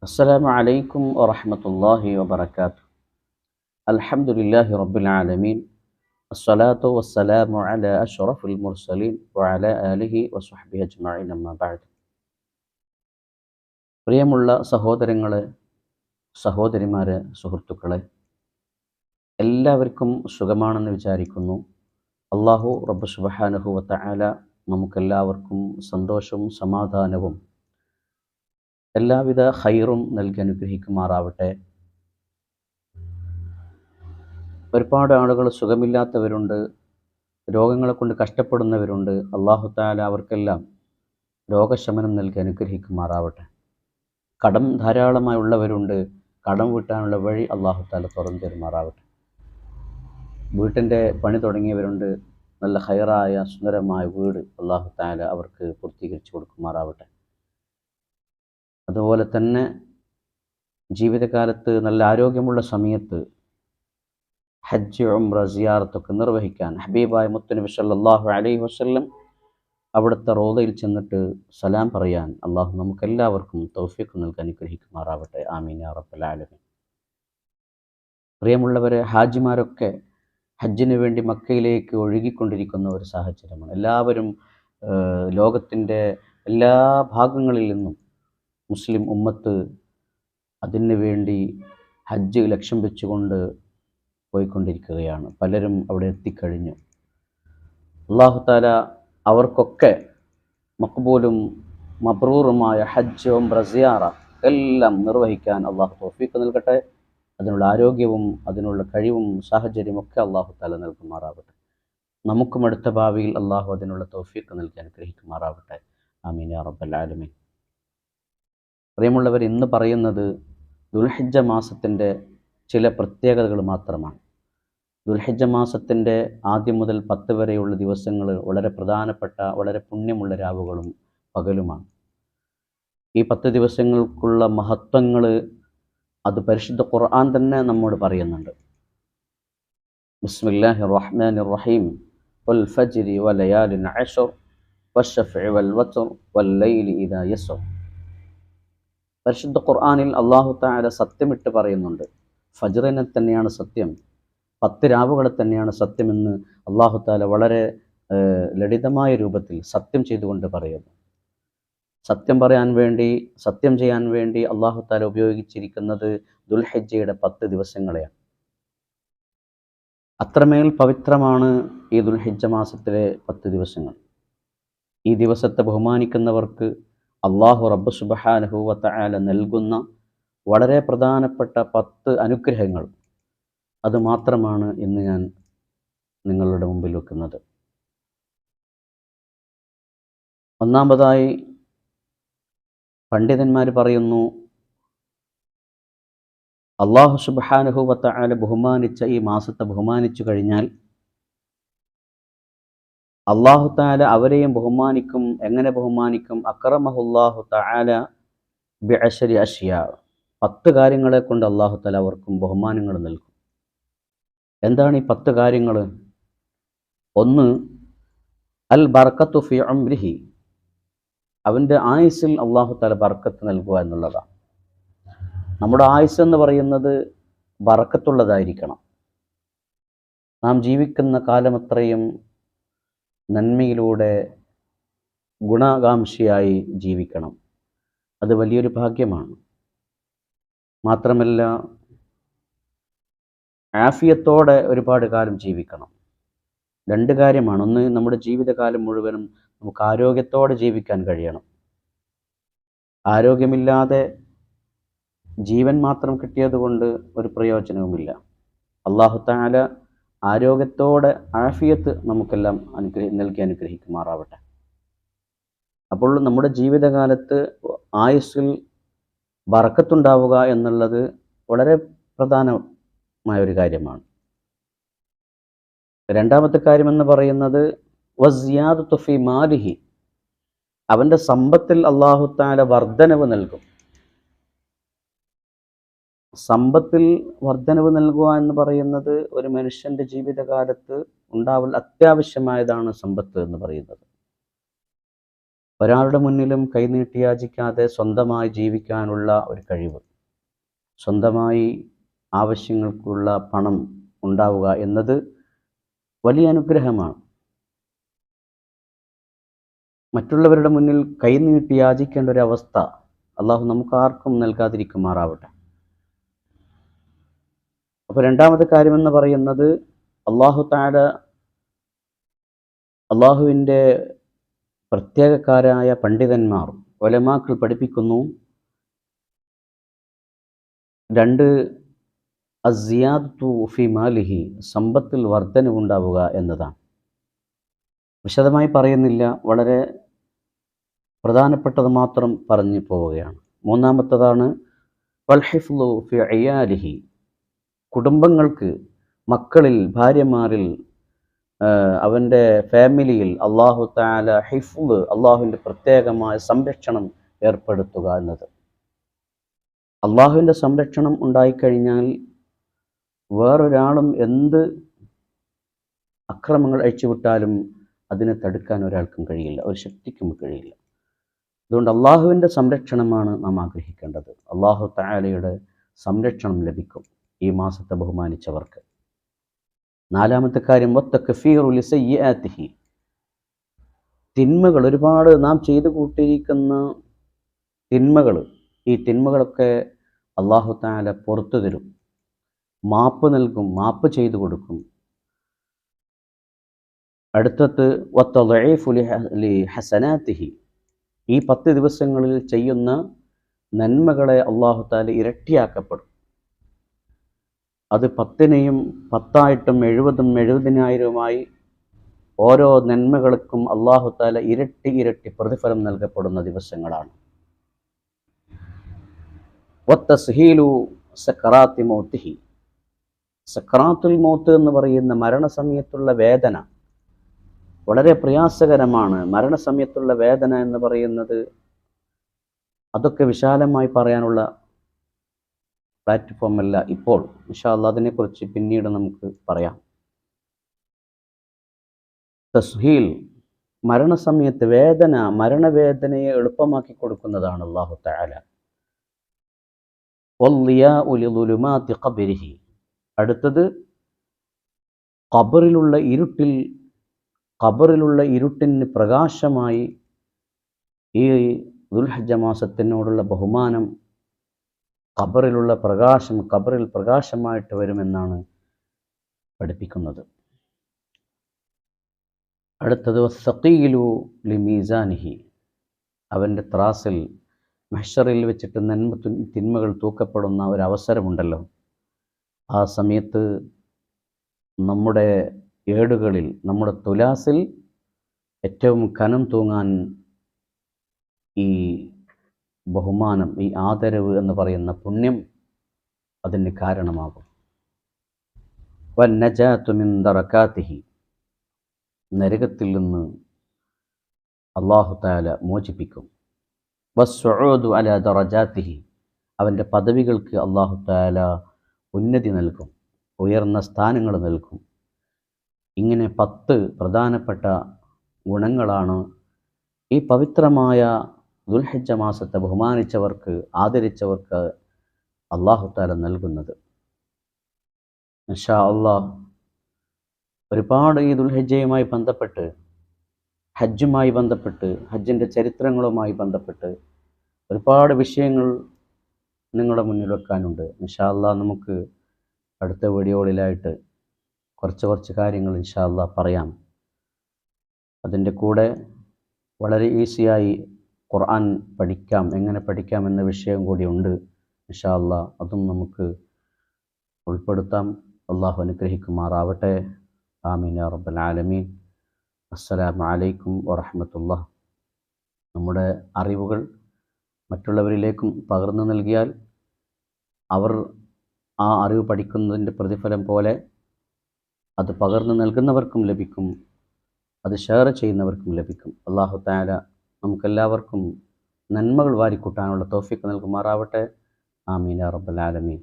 السلام عليكم ورحمة الله وبركاته. الحمد لله رب العالمين. الصلاة والسلام على أشرف المرسلين وعلى آله وصحبه أجمعين أما بعد. പ്രിയമുള്ള സഹോദരങ്ങളെ, സഹോദരിമാരെ, സുഹൃത്തുക്കളെ, എല്ലാവർക്കും സുഖമാണെന്ന് വിചാരിക്കുന്നു. അള്ളാഹു റബ്ബ് സുബ്ഹാനഹു വ തആല നമുക്കെല്ലാവർക്കും സന്തോഷവും സമാധാനവും എല്ലാവിധ ഖൈറും നൽകി അനുഗ്രഹിക്കുമാറാവട്ടെ. ഒരുപാട് ആളുകൾ സുഖമില്ലാത്തവരുണ്ട്, രോഗങ്ങളെ കൊണ്ട് കഷ്ടപ്പെടുന്നവരുണ്ട്. അള്ളാഹു തആല അവർക്കെല്ലാം രോഗശമനം നൽകി അനുഗ്രഹിക്കുമാറാവട്ടെ. കടം ധാരാളമായി ഉള്ളവരുണ്ട്, കടം വീട്ടാനുള്ള വഴി അള്ളാഹു തആല തുറന്നു തരുമാറാവട്ടെ. വീട്ടിൻ്റെ പണി തുടങ്ങിയവരുണ്ട്, നല്ല ഖൈറായ സുന്ദരമായ വീട് അള്ളാഹു തആല അവർക്ക് പൂർത്തീകരിച്ചു കൊടുക്കുമാറാവട്ടെ. അതുപോലെ തന്നെ ജീവിതകാലത്ത് നല്ല ആരോഗ്യമുള്ള സമയത്ത് ഹജ്ജ്, ഉംറ, സിയാറത്തൊക്കെ നിർവഹിക്കാൻ ഹബീബായ മുത്തുനബി സല്ലല്ലാഹു അലൈഹി വസല്ലം അവിടുത്തെ റൗദയിൽ ചെന്നിട്ട് സലാം പറയാൻ അള്ളാഹു നമുക്കെല്ലാവർക്കും തൗഫീഖ് നൽകി അനുഗ്രഹിക്കുമാറാവട്ടെ. ആമീൻ യാ റബ്ബൽ ആലമീൻ. പ്രിയമുള്ളവരെ, ഹാജിമാരൊക്കെ ഹജ്ജിന് വേണ്ടി മക്കയിലേക്ക് ഒഴുകിക്കൊണ്ടിരിക്കുന്ന ഒരു സാഹചര്യമാണ്. എല്ലാവരും ലോകത്തിൻ്റെ എല്ലാ ഭാഗങ്ങളിൽ നിന്നും മുസ്ലിം ഉമ്മത്ത് അതിനു വേണ്ടി ഹജ്ജ് ലക്ഷ്യം വെച്ചുകൊണ്ട് പോയിക്കൊണ്ടിരിക്കുകയാണ്. പലരും അവിടെ എത്തിക്കഴിഞ്ഞു. അല്ലാഹു തആല അവർക്കൊക്കെ മഖ്ബൂലും മബ്രൂറുമായ ഹജ്ജ്, ഉംറ, സിയാറ എല്ലാം നിർവഹിക്കാൻ അള്ളാഹു തൗഫീഖ് നൽകട്ടെ. അതിനുള്ള ആരോഗ്യവും അതിനുള്ള കഴിവും സാഹചര്യവും ഒക്കെ അള്ളാഹു തആല നൽകുമാറാവട്ടെ. നമുക്കും അടുത്ത ഭാവിയിൽ അള്ളാഹു അതിനുള്ള തൗഫീഖ് നൽകി അനുഗ്രഹിക്കുമാറാവട്ടെ. ആമീൻ യാ റബ്ബൽ ആലമീൻ. പ്രിയമുള്ളവർ, ഇന്ന് പറയുന്നത് ദുൽഹിജ്ജ മാസത്തിൻ്റെ ചില പ്രത്യേകതകൾ മാത്രമാണ്. ദുൽഹിജ്ജ മാസത്തിൻ്റെ ആദ്യം മുതൽ 10 വരെയുള്ള ദിവസങ്ങൾ വളരെ പ്രധാനപ്പെട്ട, വളരെ പുണ്യമുള്ള രാവുകളും പകലുമാണ്. ഈ 10 ദിവസങ്ങൾക്കുള്ള മഹത്വങ്ങൾ അത് പരിശുദ്ധ ഖുർആൻ തന്നെ നമ്മോട് പറയുന്നുണ്ട്. ബിസ്മില്ലാഹിർ റഹ്മാനിർ റഹീം. വൽ ഫജ്രി വലയാലിൻ അശ്ർ വശഫഇ വൽ വത്ർ വല്ലൈലി ഇദാ യസ്ർ. പരിശുദ്ധ ഖുർആനിൽ അല്ലാഹു തആല സത്യമിട്ട് പറയുന്നുണ്ട്. ഫജ്റിനെ തന്നെയാണ് സത്യം, 10 രാവുകളെ തന്നെയാണ് സത്യമെന്ന് അല്ലാഹു തആല വളരെ ലളിതമായ രൂപത്തിൽ സത്യം ചെയ്തുകൊണ്ട് പറയുന്നു. സത്യം ചെയ്യാൻ വേണ്ടി അല്ലാഹു തആല ഉപയോഗിച്ചിരിക്കുന്നത് ദുൽഹിജ്ജയുടെ 10 ദിവസങ്ങളെയാണ്. അത്രമേൽ പവിത്രമാണ് ഈ ദുൽഹിജ്ജ മാസത്തിലെ 10 ദിവസങ്ങൾ. ഈ ദിവസത്തെ ബഹുമാനിക്കുന്നവർക്ക് അല്ലാഹു റബ്ബ് സുബ്ഹാനഹു വ തആല നൽകുന്ന വളരെ പ്രധാനപ്പെട്ട 10 അനുഗ്രഹങ്ങൾ അത് മാത്രമാണ് ഇന്ന് ഞാൻ നിങ്ങളുടെ മുമ്പിൽ വെക്കുന്നത്. ഒന്നാമതായി പണ്ഡിതന്മാർ പറയുന്നു, അല്ലാഹു സുബ്ഹാനഹു വ തആല ബഹുമാനിച്ച ഈ മാസത്തെ ബഹുമാനിച്ചു കഴിഞ്ഞാൽ അല്ലാഹു തആല അവരെയും ബഹുമാനിക്കും. എങ്ങനെ ബഹുമാനിക്കും? അക്രമഹുല്ലാഹു തആല ബിഅശ്രി അഷ്യാ. 10 കാര്യങ്ങളെ കൊണ്ട് അല്ലാഹു തആല അവർക്കും ബഹുമാനങ്ങൾ നൽകും. എന്താണ് ഈ 10 കാര്യങ്ങൾ? ഒന്ന്, അൽ ബർക്കത്തു ഫി ഉംരിഹി. അവൻ്റെ ആയുസ്സിൽ അല്ലാഹു തആല ബർക്കത്ത് നൽകുക എന്നുള്ളതാണ്. നമ്മുടെ ആയുസ് എന്ന് പറയുന്നത് ബർക്കത്തുള്ളതായിരിക്കണം. നാം ജീവിക്കുന്ന കാലമത്രയും നന്മയിലൂടെ ഗുണകാംക്ഷിയായി ജീവിക്കണം. അത് വലിയൊരു ഭാഗ്യമാണ്. മാത്രമല്ല, ആഫിയത്തോടെ ഒരുപാട് കാലം ജീവിക്കണം. 2 കാര്യമാണ്. ഒന്ന്, നമ്മുടെ ജീവിതകാലം മുഴുവനും നമുക്ക് ആരോഗ്യത്തോടെ ജീവിക്കാൻ കഴിയണം. ആരോഗ്യമില്ലാതെ ജീവൻ മാത്രം കിട്ടിയതുകൊണ്ട് ഒരു പ്രയോജനവുമില്ല. അല്ലാഹു തആല ആരോഗ്യത്തോടെ ആഫിയത്ത് നമുക്കെല്ലാം നൽകി അനുഗ്രഹിക്കുമാറാവട്ടെ. അപ്പോൾ നമ്മുടെ ജീവിതകാലത്ത് ആയുസ്സിൽ ബർക്കത്തുണ്ടാവുക എന്നുള്ളത് വളരെ പ്രധാനമായ ഒരു കാര്യമാണ്. രണ്ടാമത്തെ കാര്യമെന്ന് പറയുന്നത് വസിയാദത്തു ഫി മാലിഹി. അവൻ്റെ സമ്പത്തിൽ അല്ലാഹു തആല വർധനവ് നൽകും. സമ്പത്തിൽ വർധനവ് നൽകുക എന്ന് പറയുന്നത് ഒരു മനുഷ്യൻ്റെ ജീവിതകാലത്ത് ഉണ്ടാവൽ അത്യാവശ്യമായതാണ് സമ്പത്ത് എന്ന് പറയുന്നത്. ഒരാളുടെ മുന്നിലും കൈനീട്ടി യാചിക്കാതെ സ്വന്തമായി ജീവിക്കാനുള്ള ഒരു കഴിവ്, സ്വന്തമായി ആവശ്യങ്ങൾക്കുള്ള പണം ഉണ്ടാവുക എന്നത് വലിയ അനുഗ്രഹമാണ്. മറ്റുള്ളവരുടെ മുന്നിൽ കൈനീട്ടി യാചിക്കേണ്ട ഒരു അവസ്ഥ അള്ളാഹു നമുക്ക് ആർക്കും നൽകാതിരിക്കുമാറാവട്ടെ. അപ്പോൾ രണ്ടാമത്തെ കാര്യമെന്ന് പറയുന്നത്, അള്ളാഹുവിൻ്റെ പ്രത്യേകക്കാരായ പണ്ഡിതന്മാർ, ഉലമാക്കൾ പഠിപ്പിക്കുന്നു, രണ്ട്, അസിയാദത്തു ഫി മാലിഹി, സമ്പത്തിൽ വർധനവുണ്ടാവുക എന്നതാണ്. വിശദമായി പറയുന്നില്ല, വളരെ പ്രധാനപ്പെട്ടത് മാത്രം പറഞ്ഞു പോവുകയാണ്. മൂന്നാമത്തതാണ് വൽ ഹിഫ്ളു ഫി അയാലിഹി, കുടുംബങ്ങൾക്ക്, മക്കളിൽ, ഭാര്യമാരിൽ, അവൻ്റെ ഫാമിലിയിൽ അള്ളാഹു തആല ഹിഫ്ള്, അള്ളാഹുവിൻ്റെ പ്രത്യേകമായ സംരക്ഷണം ഏർപ്പെടുത്തുക എന്നത്. അള്ളാഹുവിൻ്റെ സംരക്ഷണം ഉണ്ടായിക്കഴിഞ്ഞാൽ വേറൊരാളും എന്ത് അക്രമങ്ങൾ അഴിച്ചുവിട്ടാലും അതിനെ തടുക്കാൻ ഒരാൾക്കും കഴിയില്ല, ഒരു ശക്തിക്കും കഴിയില്ല. അതുകൊണ്ട് അള്ളാഹുവിൻ്റെ സംരക്ഷണമാണ് നാം ആഗ്രഹിക്കേണ്ടത്. അള്ളാഹു തആലയുടെ സംരക്ഷണം ലഭിക്കും ഈ മാസത്തെ ബഹുമാനിച്ചവർക്ക്. നാലാമത്തെ കാര്യം വത്തക്ഫീറു ലിസയ്യിആതിഹി, തിന്മകൾ, ഒരുപാട് നാം ചെയ്തു കൂട്ടിയിരിക്കുന്ന തിന്മകൾ, ഈ തിന്മകളൊക്കെ അള്ളാഹു തആല പുറത്തു തരും, മാപ്പ് നൽകും, മാപ്പ് ചെയ്തു കൊടുക്കും. അടുത്തത് വത്തളഈഫു ലിഹസനാതിഹി, ഈ 10 ദിവസങ്ങളിൽ ചെയ്യുന്ന നന്മകളെ അള്ളാഹു തആല ഇരട്ടിയാക്കപ്പെടും. അത് 10നെയും 10ആയിട്ടും 70ഉം 70,000മായി ഓരോ നന്മകൾക്കും അള്ളാഹു തആല ഇരട്ടി ഇരട്ടി പ്രതിഫലം നൽകപ്പെടുന്ന ദിവസങ്ങളാണ്. വത്തസ്ഹീലു സക്കറാത്തി മൗതിഹി, സക്കറാത്തുൽ മൗത്ത് എന്ന് പറയുന്ന മരണസമയത്തുള്ള വേദന വളരെ പ്രയാസകരമാണ്. മരണസമയത്തുള്ള വേദന എന്ന് പറയുന്നത് അതൊക്കെ വിശാലമായി പറയാനുള്ള പ്ലാറ്റ്ഫോം അല്ല ഇപ്പോൾ. ഇൻഷാ അല്ലാഹ് അതിനെക്കുറിച്ച് പിന്നീട് നമുക്ക് പറയാം. തസ്ഹീൽ, മരണസമയത്ത് വേദന, മരണവേദനയെ എളുപ്പമാക്കി കൊടുക്കുന്നതാണ് അല്ലാഹു തആല. വൽളിയാഉ ലിളുലുമാതി ഖബ്രിഹി, അടുത്തത് ഖബറിലുള്ള ഇരുട്ടിന് പ്രകാശമായി ഈ ദുൽഹജ്ജ മാസത്തിനോടുള്ള ബഹുമാനം, ഖബറിലുള്ള പ്രകാശം ഖബറിൽ പ്രകാശമായിട്ട് വരുമെന്നാണ് പഠിപ്പിക്കുന്നത്. അടുത്തത് വസ്സഖീലു ലിമീസാനിഹി, അവൻ്റെ ത്രാസിൽ മഹ്ശറിൽ വെച്ചിട്ട് തിന്മകൾ തൂക്കപ്പെടുന്ന ഒരവസരമുണ്ടല്ലോ, ആ സമയത്ത് നമ്മുടെ ഏടുകളിൽ, നമ്മുടെ തുലാസിൽ ഏറ്റവും കനം തൂങ്ങാൻ ഈ ബഹുമാനം, ഈ ആദരവ് എന്ന് പറയുന്ന പുണ്യം അതിന് കാരണമാകും. വന്നജാതു മിൻ ദറകാതിഹി, നരകത്തിൽ നിന്ന് അല്ലാഹു തആല മോചിപ്പിക്കും. വസ്സുഊദു അലാ ദറജാതിഹി, അവൻ്റെ പദവികൾക്ക് അല്ലാഹു തആല ഉന്നതി നൽകും, ഉയർന്ന സ്ഥാനങ്ങൾ നൽകും. ഇങ്ങനെ 10 പ്രധാനപ്പെട്ട ഗുണങ്ങളാണ് ഈ പവിത്രമായ ദുൽഹിജ്ജ മാസത്തെ ബഹുമാനിച്ചവർക്ക്, ആദരിച്ചവർക്ക് അല്ലാഹു തആല നൽകുന്നത്. ഇൻഷാ അല്ലാഹ് ഒരുപാട് ഈ ദുൽഹിജ്ജയുമായി ബന്ധപ്പെട്ട്, ഹജ്ജുമായി ബന്ധപ്പെട്ട്, ഹജ്ജിൻ്റെ ചരിത്രങ്ങളുമായി ബന്ധപ്പെട്ട് ഒരുപാട് വിഷയങ്ങൾ നിങ്ങളുടെ മുന്നിൽ വെക്കാനുണ്ട്. ഇൻഷാ അല്ലാഹ് നമുക്ക് അടുത്ത വീഡിയോകളിലായിട്ട് കുറച്ച് കാര്യങ്ങൾ ഇൻഷാ അല്ലാഹ് പറയാം. അതിൻ്റെ കൂടെ വളരെ ഈസിയായി ഖുർആൻ പഠിക്കാം, എങ്ങനെ പഠിക്കാം എന്ന വിഷയം കൂടിയുണ്ട്. ഇൻഷാ അല്ലാഹ് അതും നമുക്ക് ഉൾപ്പെടുത്താം. അള്ളാഹു അനുഗ്രഹിക്കുമാറാവട്ടെ. ആമീൻ യാ റബ്ബൽ ആലമീൻ. അസ്സലാമു അലൈക്കും വറഹ്മത്തുള്ളാഹി. നമ്മുടെ അറിവുകൾ മറ്റുള്ളവരിലേക്കും പകർന്നു നൽകിയാൽ അവർ ആ അറിവ് പഠിക്കുന്നതിൻ്റെ പ്രതിഫലം പോലെ അത് പകർന്നു നൽകുന്നവർക്കും ലഭിക്കും, അത് ഷെയർ ചെയ്യുന്നവർക്കും ലഭിക്കും. അല്ലാഹു തആല നമുക്കെല്ലാവർക്കും നന്മകൾ വാരിക്കൂട്ടാനുള്ള തൗഫീഖ് നൽകുമാറാവട്ടെ. ആമീൻ യാ റബ്ബൽ ആലമീൻ.